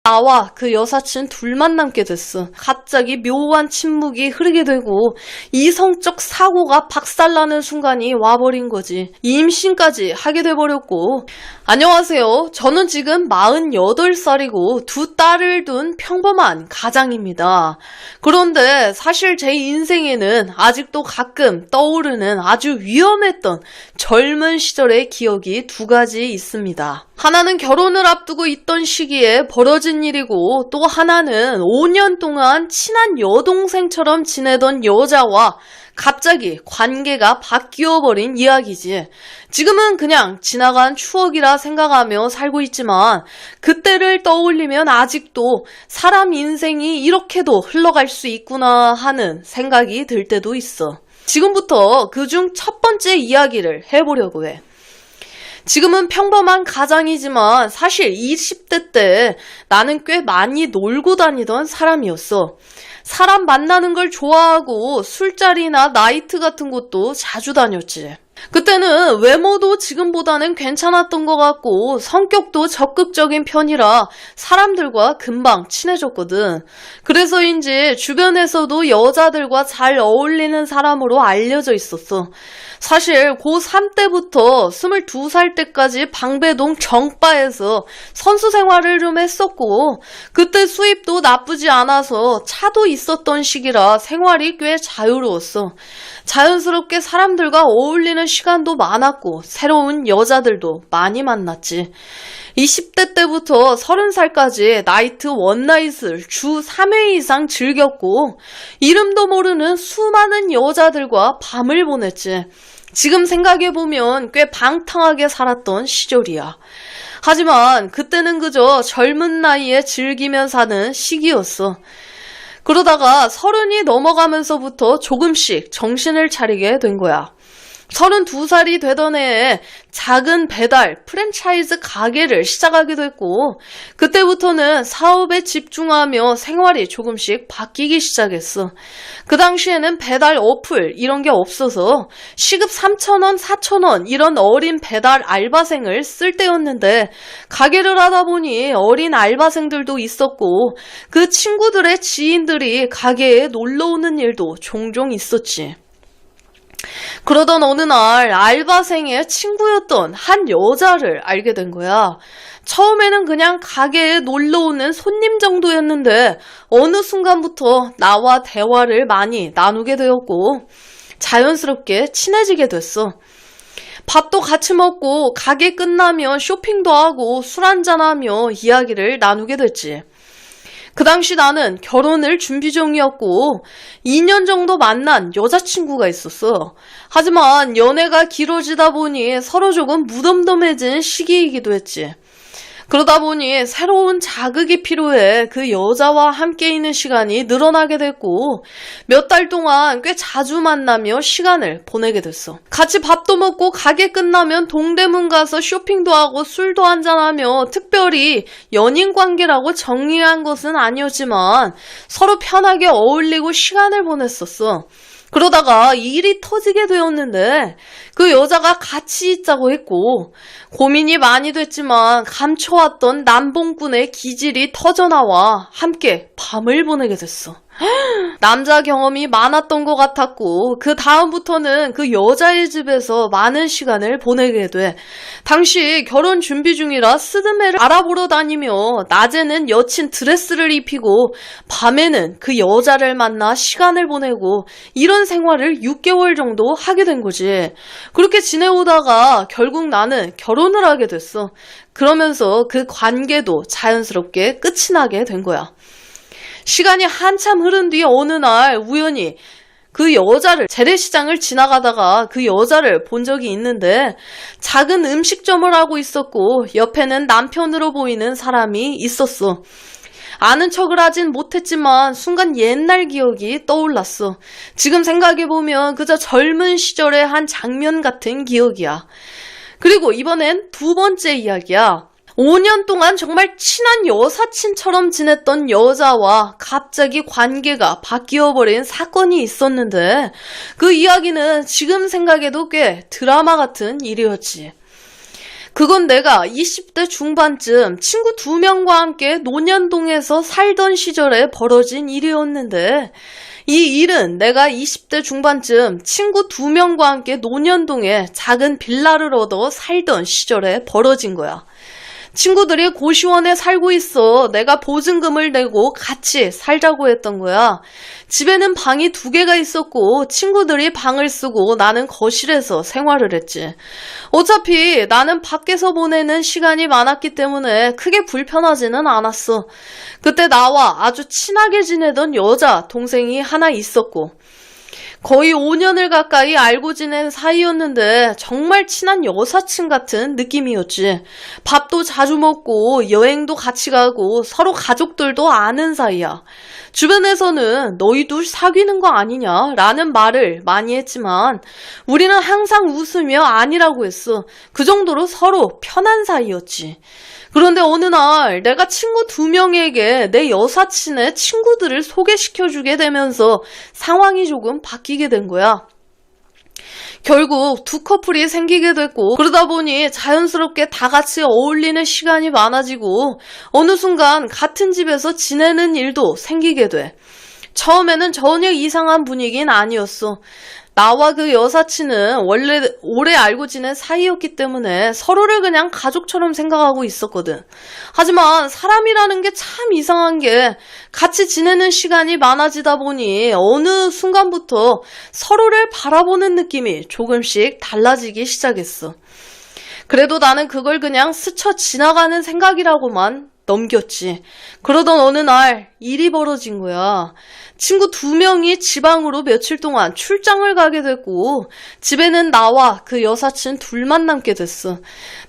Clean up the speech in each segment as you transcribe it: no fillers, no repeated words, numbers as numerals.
나와 그 여사친 둘만 남게 됐어. 갑자기 묘한 침묵이 흐르게 되고 이성적 사고가 박살나는 순간이 와버린 거지. 임신까지 하게 돼버렸고. 안녕하세요. 저는 지금 48살이고 두 딸을 둔 평범한 가장입니다. 그런데 사실 제 인생에는 아직도 가끔 떠오르는 아주 위험했던 젊은 시절의 기억이 두 가지 있습니다. 하나는 결혼을 앞두고 있던 시기에 벌어진 일이고, 또 하나는 5년 동안 친한 여동생처럼 지내던 여자와 갑자기 관계가 바뀌어버린 이야기지. 지금은 그냥 지나간 추억이라 생각하며 살고 있지만 그때를 떠올리면 아직도 사람 인생이 이렇게도 흘러갈 수 있구나 하는 생각이 들 때도 있어. 지금부터 그중 첫 번째 이야기를 해보려고 해. 지금은 평범한 가장이지만 사실 20대 때 나는 꽤 많이 놀고 다니던 사람이었어. 사람 만나는 걸 좋아하고 술자리나 나이트 같은 곳도 자주 다녔지. 그때는 외모도 지금보다는 괜찮았던 것 같고 성격도 적극적인 편이라 사람들과 금방 친해졌거든. 그래서인지 주변에서도 여자들과 잘 어울리는 사람으로 알려져 있었어. 사실 고3 때부터 22살 때까지 방배동 정바에서 선수 생활을 좀 했었고, 그때 수입도 나쁘지 않아서 차도 있었던 시기라 생활이 꽤 자유로웠어. 자연스럽게 사람들과 어울리는 시간도 많았고 새로운 여자들도 많이 만났지. 20대 때부터 30살까지 나이트 원나잇을 주 3회 이상 즐겼고 이름도 모르는 수많은 여자들과 밤을 보냈지. 지금 생각해보면 꽤 방탕하게 살았던 시절이야. 하지만 그때는 그저 젊은 나이에 즐기며 사는 시기였어. 그러다가 30이 넘어가면서부터 조금씩 정신을 차리게 된 거야. 32살이 되던 해에 작은 배달, 프랜차이즈 가게를 시작하게 됐고, 그때부터는 사업에 집중하며 생활이 조금씩 바뀌기 시작했어. 그 당시에는 배달 어플 이런 게 없어서 시급 3,000원, 4,000원 이런 어린 배달 알바생을 쓸 때였는데, 가게를 하다 보니 어린 알바생들도 있었고 그 친구들의 지인들이 가게에 놀러 오는 일도 종종 있었지. 그러던 어느 날 알바생의 친구였던 한 여자를 알게 된 거야. 처음에는 그냥 가게에 놀러오는 손님 정도였는데 어느 순간부터 나와 대화를 많이 나누게 되었고 자연스럽게 친해지게 됐어. 밥도 같이 먹고 가게 끝나면 쇼핑도 하고 술 한잔하며 이야기를 나누게 됐지. 그 당시 나는 결혼을 준비 중이었고 2년 정도 만난 여자친구가 있었어. 하지만 연애가 길어지다 보니 서로 조금 무덤덤해진 시기이기도 했지. 그러다 보니 새로운 자극이 필요해 그 여자와 함께 있는 시간이 늘어나게 됐고 몇 달 동안 꽤 자주 만나며 시간을 보내게 됐어. 같이 밥도 먹고 가게 끝나면 동대문 가서 쇼핑도 하고 술도 한잔하며 특별히 연인 관계라고 정리한 것은 아니었지만 서로 편하게 어울리고 시간을 보냈었어. 그러다가 일이 터지게 되었는데 그 여자가 같이 있자고 했고 고민이 많이 됐지만 감춰왔던 남봉꾼의 기질이 터져나와 함께 밤을 보내게 됐어. 남자 경험이 많았던 것 같았고 그 다음부터는 그 여자의 집에서 많은 시간을 보내게 돼. 당시 결혼 준비 중이라 스드메를 알아보러 다니며 낮에는 여친 드레스를 입히고 밤에는 그 여자를 만나 시간을 보내고 이런 생활을 6개월 정도 하게 된 거지. 그렇게 지내오다가 결국 나는 결혼을 하게 됐어. 그러면서 그 관계도 자연스럽게 끝이 나게 된 거야. 시간이 한참 흐른 뒤 어느 날 우연히 그 여자를 재래시장을 지나가다가 그 여자를 본 적이 있는데 작은 음식점을 하고 있었고 옆에는 남편으로 보이는 사람이 있었어. 아는 척을 하진 못했지만 순간 옛날 기억이 떠올랐어. 지금 생각해보면 그저 젊은 시절의 한 장면 같은 기억이야. 그리고 이번엔 두 번째 이야기야. 5년 동안 정말 친한 여사친처럼 지냈던 여자와 갑자기 관계가 바뀌어버린 사건이 있었는데 그 이야기는 지금 생각해도 꽤 드라마 같은 일이었지. 그건 내가 20대 중반쯤 친구 2명과 함께 논현동에서 살던 시절에 벌어진 일이었는데, 이 일은 내가 20대 중반쯤 친구 2명과 함께 논현동에 작은 빌라를 얻어 살던 시절에 벌어진 거야. 친구들이 고시원에 살고 있어 내가 보증금을 내고 같이 살자고 했던 거야. 집에는 방이 2개가 있었고 친구들이 방을 쓰고 나는 거실에서 생활을 했지. 어차피 나는 밖에서 보내는 시간이 많았기 때문에 크게 불편하지는 않았어. 그때 나와 아주 친하게 지내던 여자 동생이 하나 있었고, 거의 5년을 가까이 알고 지낸 사이였는데 정말 친한 여사친 같은 느낌이었지. 밥도 자주 먹고 여행도 같이 가고 서로 가족들도 아는 사이야. 주변에서는 너희 둘 사귀는 거 아니냐 라는 말을 많이 했지만 우리는 항상 웃으며 아니라고 했어. 그 정도로 서로 편한 사이였지. 그런데 어느 날 내가 친구 2명에게 내 여사친의 친구들을 소개시켜주게 되면서 상황이 조금 바뀌게 된 거야. 결국 2 커플이 생기게 됐고, 그러다 보니 자연스럽게 다 같이 어울리는 시간이 많아지고 어느 순간 같은 집에서 지내는 일도 생기게 돼. 처음에는 전혀 이상한 분위기는 아니었어. 나와 그 여사친은 원래 오래 알고 지낸 사이였기 때문에 서로를 그냥 가족처럼 생각하고 있었거든. 하지만 사람이라는 게 참 이상한 게 같이 지내는 시간이 많아지다 보니 어느 순간부터 서로를 바라보는 느낌이 조금씩 달라지기 시작했어. 그래도 나는 그걸 그냥 스쳐 지나가는 생각이라고만 넘겼지. 그러던 어느 날 일이 벌어진 거야. 친구 2명이 지방으로 며칠 동안 출장을 가게 됐고 집에는 나와 그 여사친 둘만 남게 됐어.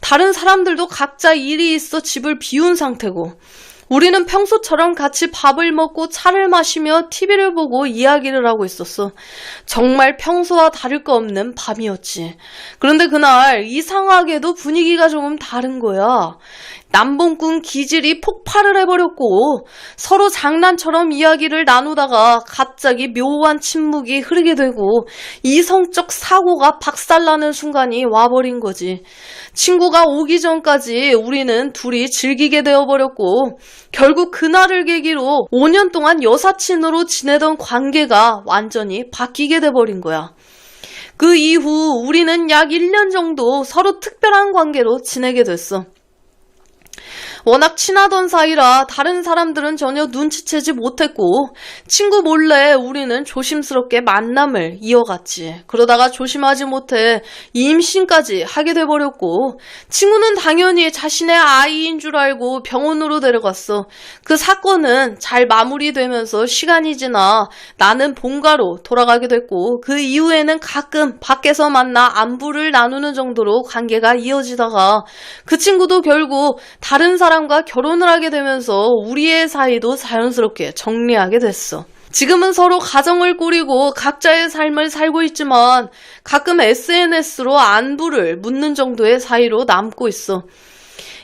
다른 사람들도 각자 일이 있어 집을 비운 상태고, 우리는 평소처럼 같이 밥을 먹고 차를 마시며 TV를 보고 이야기를 하고 있었어. 정말 평소와 다를 거 없는 밤이었지. 그런데 그날 이상하게도 분위기가 조금 다른 거야. 남봉꾼 기질이 폭발을 해버렸고 서로 장난처럼 이야기를 나누다가 갑자기 묘한 침묵이 흐르게 되고 이성적 사고가 박살나는 순간이 와버린 거지. 친구가 오기 전까지 우리는 둘이 즐기게 되어버렸고 결국 그날을 계기로 5년 동안 여사친으로 지내던 관계가 완전히 바뀌게 돼버린 거야. 그 이후 우리는 약 1년 정도 서로 특별한 관계로 지내게 됐어. 워낙 친하던 사이라 다른 사람들은 전혀 눈치채지 못했고 친구 몰래 우리는 조심스럽게 만남을 이어갔지. 그러다가 조심하지 못해 임신까지 하게 돼버렸고 친구는 당연히 자신의 아이인 줄 알고 병원으로 데려갔어. 그 사건은 잘 마무리되면서 시간이 지나 나는 본가로 돌아가게 됐고 그 이후에는 가끔 밖에서 만나 안부를 나누는 정도로 관계가 이어지다가 그 친구도 결국 다른 사람과 결혼을 하게 되면서 우리의 사이도 자연스럽게 정리하게 됐어. 지금은 서로 가정을 꾸리고 각자의 삶을 살고 있지만 가끔 SNS로 안부를 묻는 정도의 사이로 남고 있어.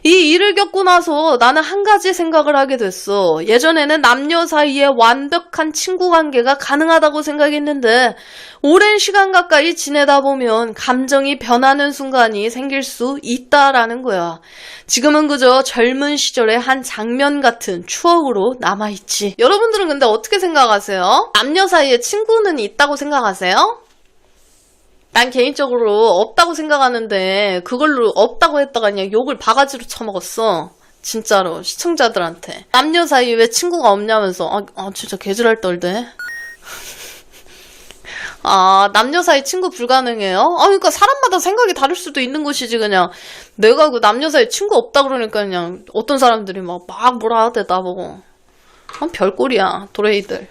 이 일을 겪고 나서 나는 한 가지 생각을 하게 됐어. 예전에는 남녀 사이에 완벽한 친구 관계가 가능하다고 생각했는데 오랜 시간 가까이 지내다 보면 감정이 변하는 순간이 생길 수 있다라는 거야. 지금은 그저 젊은 시절의 한 장면 같은 추억으로 남아있지. 여러분들은 근데 어떻게 생각하세요? 남녀 사이에 친구는 있다고 생각하세요? 난 개인적으로 없다고 생각하는데 그걸로 없다고 했다가 그냥 욕을 바가지로 쳐먹었어. 진짜로 시청자들한테. 남녀 사이에 왜 친구가 없냐면서 진짜 개지랄 떨대. 남녀 사이 친구 불가능해요? 그러니까 사람마다 생각이 다를 수도 있는 것이지. 그냥 내가 그 남녀 사이 친구 없다 그러니까 그냥 어떤 사람들이 막 뭐라 하대 나보고. 별꼴이야 도레이들.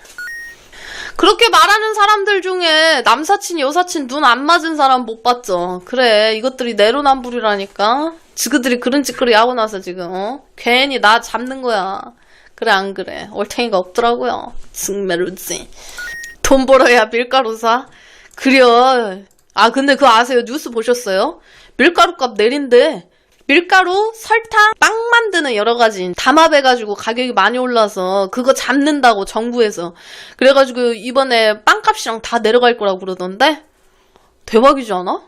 그렇게 말하는 사람들 중에 남사친, 여사친 눈 안 맞은 사람 못 봤죠. 그래, 이것들이 내로남불이라니까. 지그들이 그런 짓거리 하고 나서 지금 괜히 나 잡는 거야. 그래 안 그래? 얼탱이가 없더라고요. 승메루지. 돈 벌어야 밀가루 사? 그려. 근데 그거 아세요? 뉴스 보셨어요? 밀가루 값 내린대. 밀가루, 설탕, 빵 만드는 여러 가지 담합해가지고 가격이 많이 올라서 그거 잡는다고 정부에서. 그래가지고 이번에 빵값이랑 다 내려갈 거라고 그러던데? 대박이지 않아?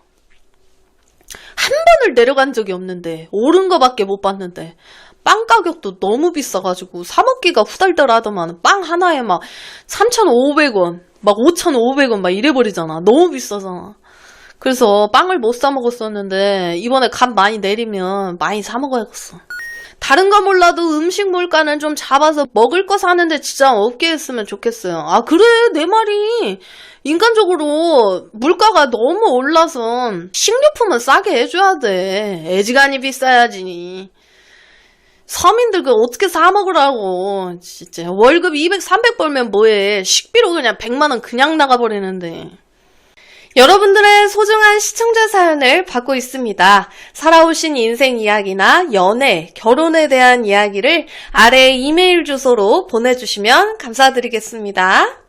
한 번을 내려간 적이 없는데 오른 거밖에 못 봤는데 빵 가격도 너무 비싸가지고 사 먹기가 후달달하더만 빵 하나에 막 3,500원 막 5,500원 막 이래버리잖아. 너무 비싸잖아. 그래서 빵을 못 사 먹었었는데 이번에 값 많이 내리면 많이 사 먹어야겠어. 다른 거 몰라도 음식 물가는 좀 잡아서 먹을 거 사는데 지장 없게 했으면 좋겠어요. 아, 그래, 내 말이. 인간적으로 물가가 너무 올라서 식료품은 싸게 해줘야 돼. 애지간히 비싸야지. 서민들 그 어떻게 사 먹으라고. 진짜 월급 200, 300 벌면 뭐해. 식비로 그냥 100만 원 그냥 나가버리는데. 여러분들의 소중한 시청자 사연을 받고 있습니다. 살아오신 인생 이야기나 연애, 결혼에 대한 이야기를 아래 이메일 주소로 보내주시면 감사드리겠습니다.